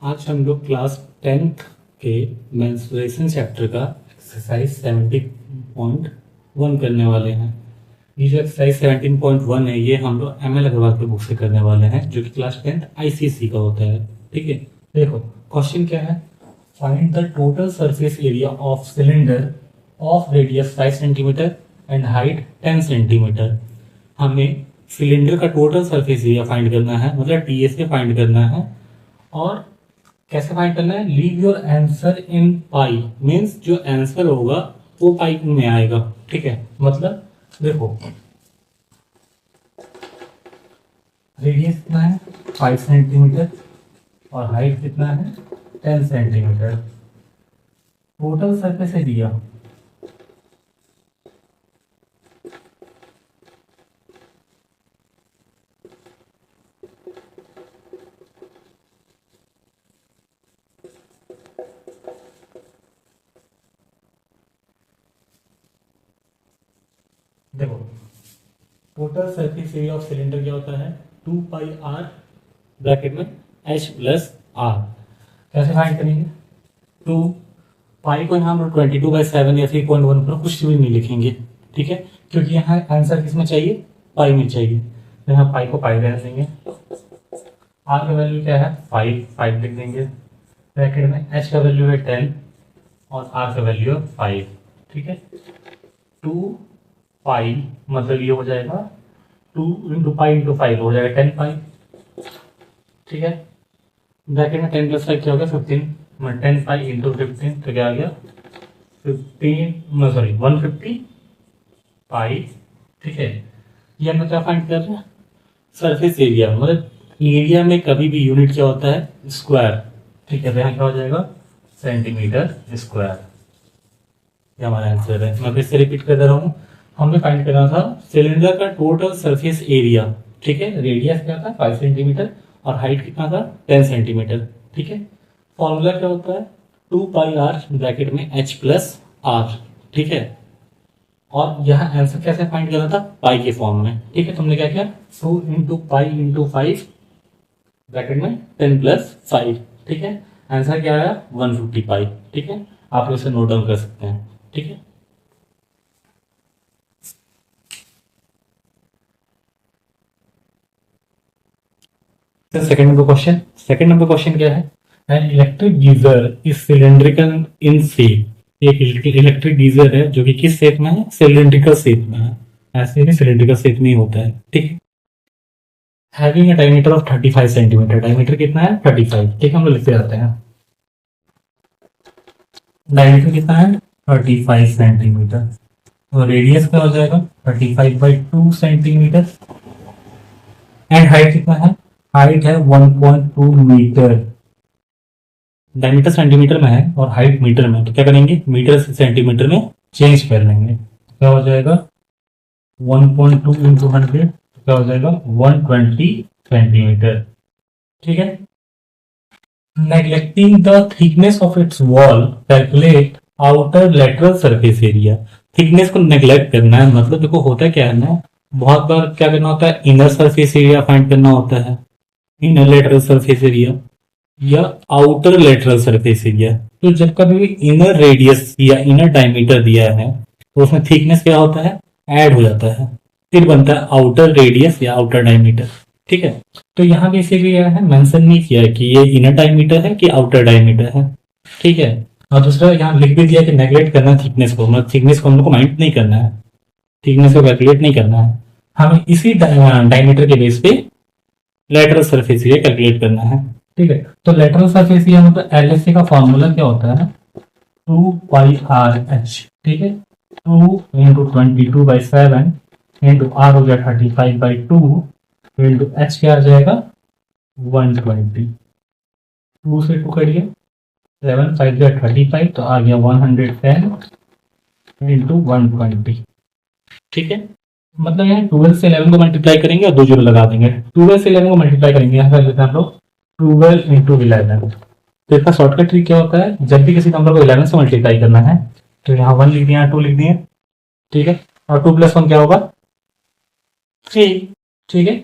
आज हम लोग क्लास 10th के मेंस्ट्रुएशन चैप्टर का एक्सरसाइज 17.1 करने वाले हैं। ये जो एक्सरसाइज 17.1 है ये हम लोग एम एल अग्रवाल के बुक से करने वाले हैं, जो कि क्लास 10th आईसीसी का होता है। ठीक है, देखो क्वेश्चन क्या है। Find the total surface area of cylinder of radius 5 centimetre and height 10 centimetre. हमें सिलेंडर का टोटल सरफेस एरिया फाइंड करना है, मतलब टीएसए फाइंड करना है। और कैसे फाइंड करना है, leave your answer in pi, means जो आंसर होगा वो पाई में आएगा। ठीक है, मतलब देखो रेडियस कितना है 5 सेंटीमीटर और हाइट कितना है 10 सेंटीमीटर। टोटल सरफेस एरिया देखो, total surface area of cylinder क्या होता है 2 पाई आर ब्रैकेट में h प्लस आर। कैसे फाइंड करेंगे, 2 पाई को यहाँ हम 22/7 या 3.1 पर कुछ भी नहीं लिखेंगे। ठीक है, क्योंकि यहाँ आंसर किस में चाहिए, पाई में चाहिए, तो यहाँ पाई को पाई रह देंगे। आर का वैल्यू क्या है 5 लिख देंगे ब्रैकेट में। h का वैल्यू है 10 और आर का वैल्यू है 5। ठीक है, 2 पाई मतलब ये हो जाएगा 2 इंटू पाई इंटू 5 हो जाएगा 10 पाई। ठीक है, ब्रैकेट में 10 प्लस 5 क्या हो गया 15, 10 पाई इंटू 15 तो क्या आ गया 150 पाई। ठीक है, ये हम क्या फाइंड कर रहे हैं, सरफेस एरिया, मतलब एरिया में कभी भी यूनिट क्या होता है स्क्वायर। ठीक है, तो यहाँ क्या हो जाएगा सेंटीमीटर स्क्वायर। ये हमारा आंसर है। मैं फिर से रिपीट कर दे रहा हूँ, हमें फाइंड करना था सिलेंडर का टोटल सरफेस एरिया। ठीक है, रेडियस क्या था 5 सेंटीमीटर और हाइट कितना था 10 सेंटीमीटर। ठीक है, फॉर्मूला क्या होता है 2 पाई आर ब्रैकेट में h प्लस आर। ठीक है, और यहाँ आंसर कैसे फाइंड करना था पाई के फॉर्म में। ठीक है, तुमने क्या किया 2 इंटू पाई इंटू 5 ब्रैकेट में 10 प्लस 5। ठीक है, आंसर क्या आया 150 पाई। ठीक है, आप इसे नोट डाउन कर सकते हैं। ठीक है, सेकंड नंबर क्वेश्चन क्या है, an electric geyser is cylindrical in shape. एक इलेक्ट्रिक गीजर है जो कि किस शेप में है, सिलेंड्रिकल शेप में है। ऐसे नहीं, सिलेंड्रिकल शेप में ही होता है। ठीक है, having a diameter of 35 centimetre. Diameter कितना है 35। ठीक है, हम लोग लिखते जाते हैं, डायमीटर कितना है 35 सेंटीमीटर और रेडियस क्या हो जाएगा 35/2 सेंटीमीटर। एंड हाइट कितना है, हाइट है 1.2 मीटर। डायमीटर सेंटीमीटर में है और हाइट मीटर में, तो क्या करेंगे मीटर से सेंटीमीटर में चेंज कर लेंगे। क्या हो जाएगा 1.2 इंटू 100 क्या हो जाएगा 120 सेंटीमीटर। ठीक है, neglecting the thickness of its wall calculate outer lateral surface area. Thickness को नेग्लेक्ट करना है, मतलब देखो होता क्या है ना, बहुत बार क्या करना होता है इनर सरफेस एरिया फाइंड करना होता है, इनर लेटरल सरफेस एरिया या आउटर लेटरल सरफेस एरिया। तो जब कभी भी इनर रेडियस या इनर डायमीटर दिया है तो उसमें थिकनेस क्या होता है ऐड हो जाता है, फिर बनता है आउटर रेडियस या आउटर डायमीटर। ठीक है, तो यहाँ बेसिकली क्या है मेंशन नहीं किया है कि ये इनर डायमीटर है कि आउटर डायमीटर है। ठीक है, और दूसरा यहाँ लिख भी दिया कि नेगलेक्ट करना है थिकनेस को, मतलब थिकनेस को हम लोग को माइंड नहीं करना है, थिकनेस को कैलकुलेट नहीं करना है, हमें इसी डायमीटर के बेस पे लेटरल सरफेस एरिया कैलकुलेट करना है। ठीक है, तो लेटरल सरफेस एरिया मतलब एलएसए का फॉर्मूला क्या होता है 2 पाई आर एच। ठीक है, 2 इंटू 22/7 इंटू आर हो गया 35/2 इंटू एच क्या आ जाएगा 120। 2 से 2 करिए 7 5 या 35 तो आ गया 110 इंटू 120। ठीक है, मतलब यहाँ 12 से 11 को मल्टीप्लाई करेंगे और 2 जीरो लगा देंगे। 12 से 11 को मल्टीप्लाई करेंगे, यहाँ कर लेते हैं हम लोग 12 इंटू 11। तो इसका शॉर्टकट ट्रिक क्या होता है, जब भी किसी नंबर को 11 से मल्टीप्लाई करना है तो यहाँ 1 लिख दिया, यहाँ 2 लिख दिए। ठीक है, और 2 + 1 क्या होगा 3। ठीक है,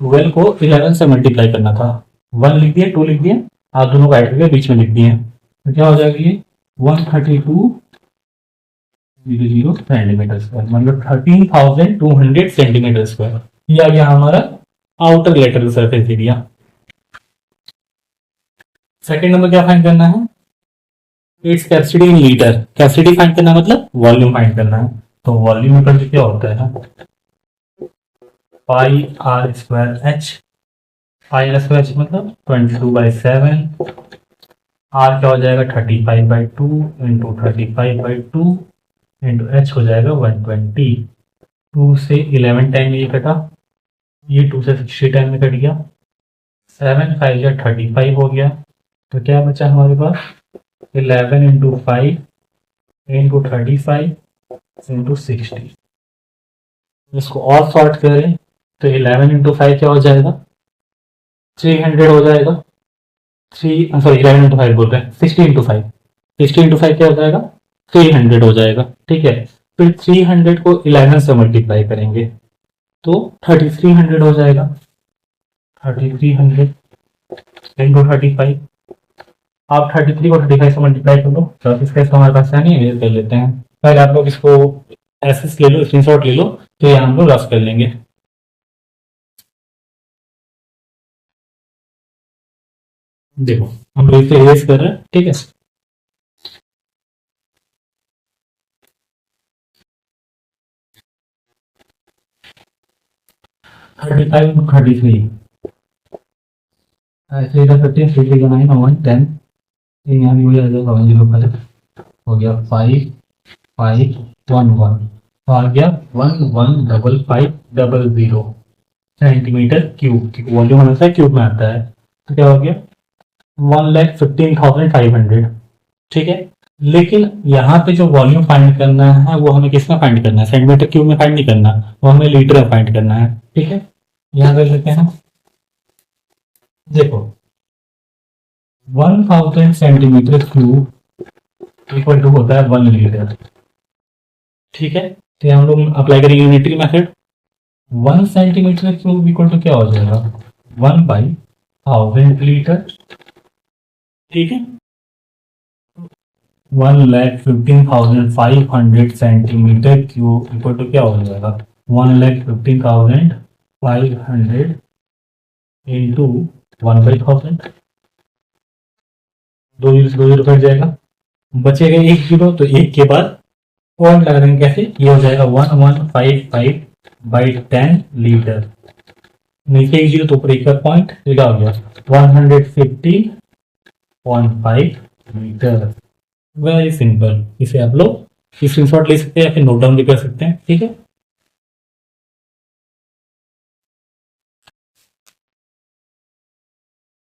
12 को 11 से मल्टीप्लाई करना था, 1 लिख दिया 2 लिख दिया आप दोनों को ऐड करके बीच में लिख दिए, तो क्या हो जाएगा ये 132.00 सेंटीमीटर स्क्वायर, मतलब 13,200 सेंटीमीटर स्क्वायर। ये आ गया हमारा outer lateral surface area. Second number क्या फाइंड करना है, its capacity in litre. Capacity find करना मतलब वॉल्यूम फाइंड करना है। तो वॉल्यूम इक्वल क्या होता है, pi R square H. Pi R square H मतलब 22/7। आर क्या हो जाएगा 35/2 इंटू 35/2 इंटू एच हो जाएगा 120। 2 से 11 टाइम ये कटा, ये 2 से 60 टाइम में कट गया, 7 5 या 35 हो गया। तो क्या बचा हमारे पास 11 इंटू 5 इंटू 35 इंटू 60। इसको और शॉर्ट करें तो 11 इंटू 5 क्या हो जाएगा 300 हो जाएगा। 11 इंटू 5 बोल रहे हैं, 60 इंटू 5। 60 इंटू 5 क्या हो जाएगा 300 हो जाएगा। ठीक है, फिर 300 को 11 से मल्टीप्लाई करेंगे तो 3300 हो जाएगा। 3300 इंटू 35। आप 33 को 35 से मल्टीप्लाई कर लो, तो इसका हमारे पास है नहीं, कर लेते हैं। पहले आप लोग इसको एसेस ले लो, स्क्रीनशॉट ले लो, तो ये हम लोग रफ कर लेंगे। देखो हम लोग इसे इरेज कर रहे हैं, ठीक है। थर्टी फाइव 33 ऐसे कर सकते हैं। 3 9 1 10, यहाँ भी वही आ जाएगा 105 हो गया 5511, तो आ गया 115500 सेंटीमीटर क्यूब। वॉल्यूम हमेशा क्यूब में आता है, तो क्या हो गया 1,15,500। ठीक है, लेकिन यहाँ पे जो वॉल्यूम फाइंड करना है वो हमें किस में फाइंड करना है, सेंटीमीटर क्यूब में फाइंड नहीं करना, वो हमें लीटर में फाइंड करना है। ठीक है, यहाँ कर लेते हैं। देखो 1000 सेंटीमीटर क्यूब इक्वल टू होता है 1 लीटर। ठीक है, तो हम लोग अप्लाई करेंगे unitary method. 1 centimetre cube equal to क्या हो जाएगा 1/1000 लीटर। ठीक है, 1,15,500 सेंटीमीटर क्यूब इक्वल टू क्या हो जाएगा 1,15,500 इंटू 1/1000। 2 जीरो कट जाएगा, बचेगा 1 जीरो, तो 1 के बाद पॉइंट लगा देंगे। कैसे, ये हो जाएगा 1155/10 लीटर। नीचे 1 जीरो तो ऊपर 1 का पॉइंट, तो क्या हो गया 150.5 लीटर। वेरी सिंपल, इसे आप लोग स्क्रीनशॉट ले सकते हैं या फिर नोट डाउन भी कर सकते हैं। ठीक है,